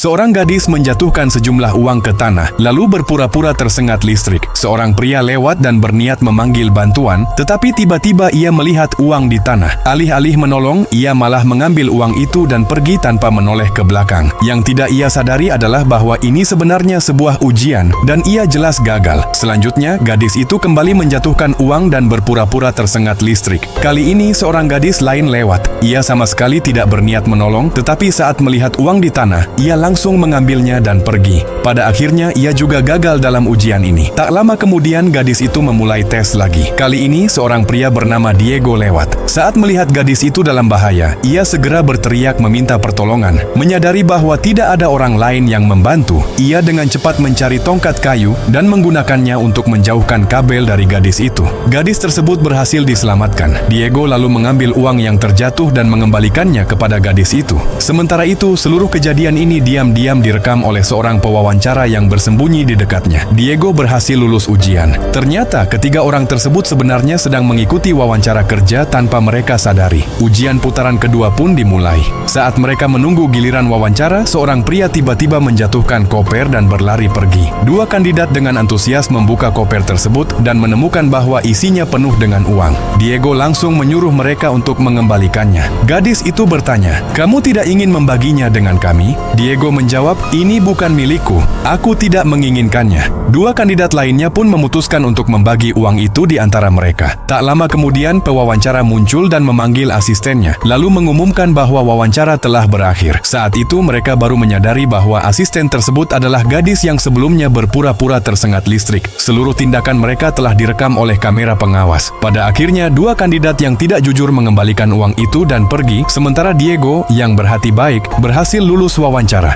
Seorang gadis menjatuhkan sejumlah uang ke tanah, lalu berpura-pura tersengat listrik. Seorang pria lewat dan berniat memanggil bantuan, tetapi tiba-tiba ia melihat uang di tanah. Alih-alih menolong, ia malah mengambil uang itu dan pergi tanpa menoleh ke belakang. Yang tidak ia sadari adalah bahwa ini sebenarnya sebuah ujian, dan ia jelas gagal. Selanjutnya, gadis itu kembali menjatuhkan uang dan berpura-pura tersengat listrik. Kali ini, seorang gadis lain lewat. Ia sama sekali tidak berniat menolong, tetapi saat melihat uang di tanah, ia langsung mengambilnya dan pergi. Pada akhirnya, ia juga gagal dalam ujian ini. Tak lama kemudian, gadis itu memulai tes lagi. Kali ini, seorang pria bernama Diego lewat. Saat melihat gadis itu dalam bahaya, ia segera berteriak meminta pertolongan. Menyadari bahwa tidak ada orang lain yang membantu, ia dengan cepat mencari tongkat kayu dan menggunakannya untuk menjauhkan kabel dari gadis itu. Gadis tersebut berhasil diselamatkan. Diego lalu mengambil uang yang terjatuh dan mengembalikannya kepada gadis itu. Sementara itu, seluruh kejadian ini diam-diam direkam oleh seorang pewawancara yang bersembunyi di dekatnya. Diego berhasil lulus ujian. Ternyata ketiga orang tersebut sebenarnya sedang mengikuti wawancara kerja tanpa mereka sadari. Ujian putaran kedua pun dimulai. Saat mereka menunggu giliran wawancara, seorang pria tiba-tiba menjatuhkan koper dan berlari pergi. Dua kandidat dengan antusias membuka koper tersebut dan menemukan bahwa isinya penuh dengan uang. Diego langsung menyuruh mereka untuk mengembalikannya. Gadis itu bertanya, "Kamu tidak ingin membaginya dengan kami?" Diego menjawab, "Ini bukan milikku. Aku tidak menginginkannya." Dua kandidat lainnya pun memutuskan untuk membagi uang itu di antara mereka. Tak lama kemudian, pewawancara muncul dan memanggil asistennya, lalu mengumumkan bahwa wawancara telah berakhir. Saat itu, mereka baru menyadari bahwa asisten tersebut adalah gadis yang sebelumnya berpura-pura tersengat listrik. Seluruh tindakan mereka telah direkam oleh kamera pengawas. Pada akhirnya, dua kandidat yang tidak jujur mengembalikan uang itu dan pergi, sementara Diego, yang berhati baik, berhasil lulus wawancara.